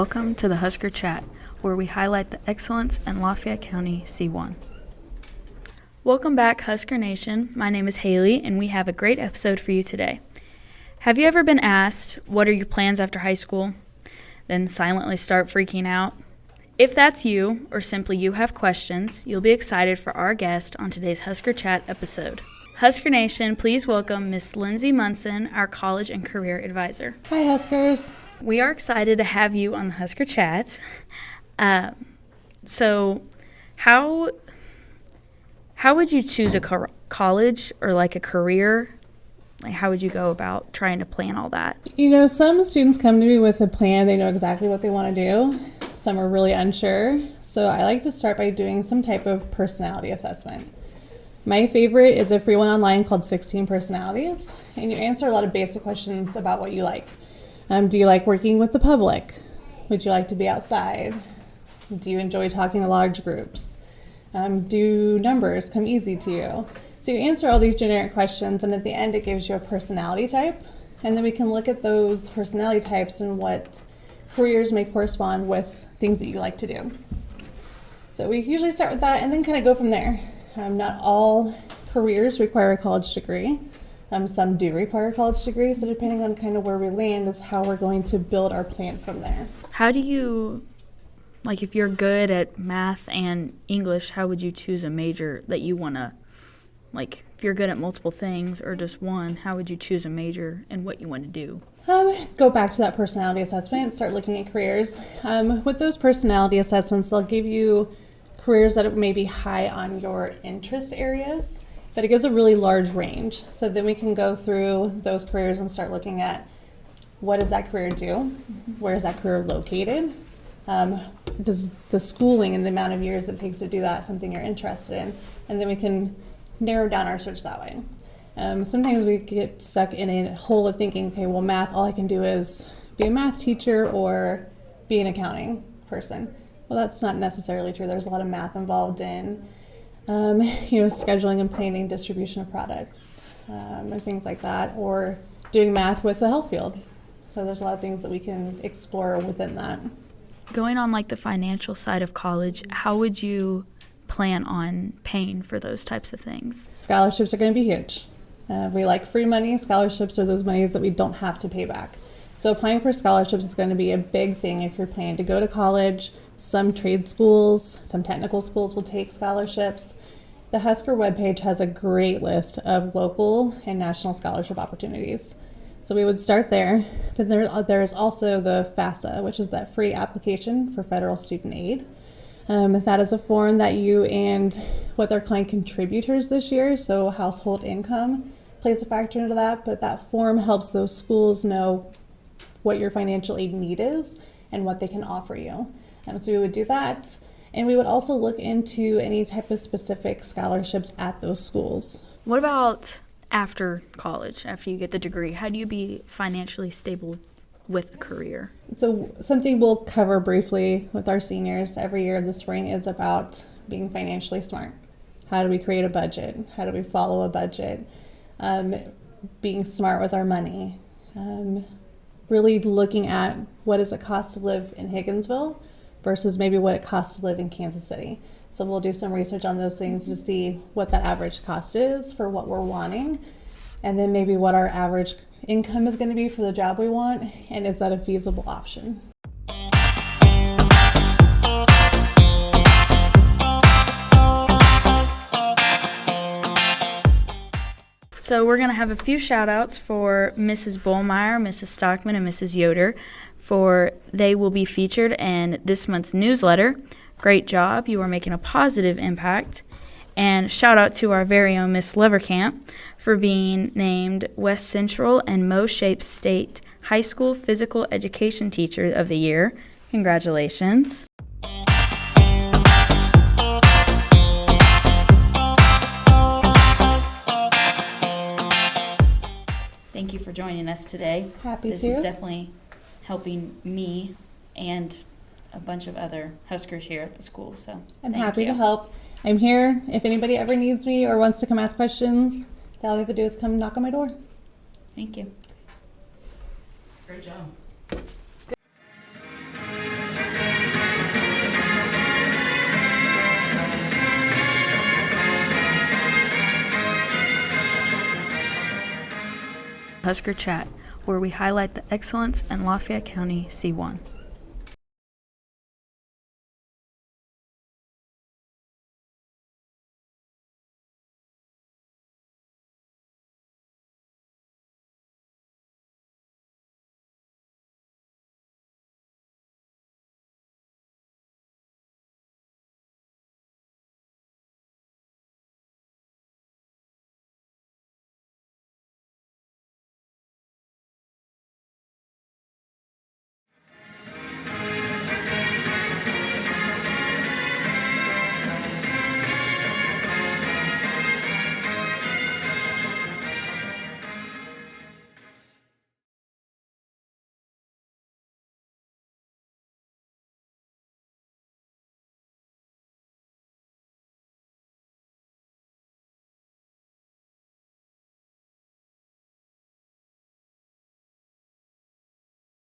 welcome to the Husker Chat, where we highlight the excellence in Lafayette County C1. Welcome back, Husker Nation. My name is Haley, and we have a great episode for you today. Have you ever been asked, what are your plans after high school? Then silently start freaking out? If that's you, or simply you have questions, you'll be excited for our guest on today's Husker Chat episode. Husker Nation, please welcome Miss Lindsay Munson, our college and career advisor. Hi, Huskers. We are excited to have you on the Husker Chat. So how would you choose a college or like a career? Like, how would you go about trying to plan all that? You know, some students come to me with a plan. They know exactly what they want to do. Some are really unsure. So I like to start by doing some type of personality assessment. My favorite is a free one online called 16 Personalities. And you answer a lot of basic questions about what you like. Do you like working with the public? Would you like to be outside? Do you enjoy talking to large groups? Do numbers come easy to you? So you answer all these generic questions, and at the end it gives you a personality type. And then we can look at those personality types and what careers may correspond with things that you like to do. So we usually start with that and then kind of go from there. Not all careers require a college degree. Some do require a college degree, so depending on kind of where we land is how we're going to build our plan from there. How do you, like if you're good at math and English, how would you choose a major that you want to, like if you're good at multiple things or just one, how would you choose a major and what you want to do? Go back to that personality assessment and start looking at careers. With those personality assessments, they'll give you careers that may be high on your interest areas, but it gives a really large range. So then we can go through those careers and start looking at what does that career do? Where is that career located? Does the schooling and the amount of years that it takes to do that something you're interested in? And then we can narrow down our search that way. Sometimes we get stuck in a hole of thinking, okay, well, math, all I can do is be a math teacher or be an accounting person. Well, that's not necessarily true. There's a lot of math involved in, scheduling and planning, distribution of products, and things like that, or doing math with the health field. So there's a lot of things that we can explore within that. Going on like the financial side of college, how would you plan on paying for those types of things? Scholarships are going to be huge. We like free money. Scholarships are those monies that we don't have to pay back. So applying for scholarships is going to be a big thing if you're planning to go to college. Some trade schools, some technical schools will take scholarships. The Husker webpage has a great list of local and national scholarship opportunities. So we would start there, but there's also the FAFSA, which is that free application for federal student aid. That is a form that you and what their client contributors this year, so household income plays a factor into that, but that form helps those schools know what your financial aid need is and what they can offer you. So we would do that, and we would also look into any type of specific scholarships at those schools. What about after college, after you get the degree? How do you be financially stable with a career? So something we'll cover briefly with our seniors every year of the spring is about being financially smart. How do we create a budget? How do we follow a budget? Being smart with our money. Really looking at what does it cost to live in Higginsville versus maybe what it costs to live in Kansas City. So we'll do some research on those things to see what that average cost is for what we're wanting, and then maybe what our average income is going to be for the job we want, and is that a feasible option? So we're going to have a few shout outs for Mrs. Bullmeyer, Mrs. Stockman, and Mrs. Yoder, for they will be featured in this month's newsletter. Great job. You are making a positive impact. And shout out to our very own Miss Leverkamp for being named West Central and Mo Shape State High School Physical Education Teacher of the Year. Congratulations. Thank you for joining us today. Happy to. This is definitely helping me and a bunch of other Huskers here at the school. So I'm happy to help. I'm here. If anybody ever needs me or wants to come ask questions, all you have to do is come knock on my door. Thank you. Great job. Husker Chat, where we highlight the excellence in Lafayette County C1.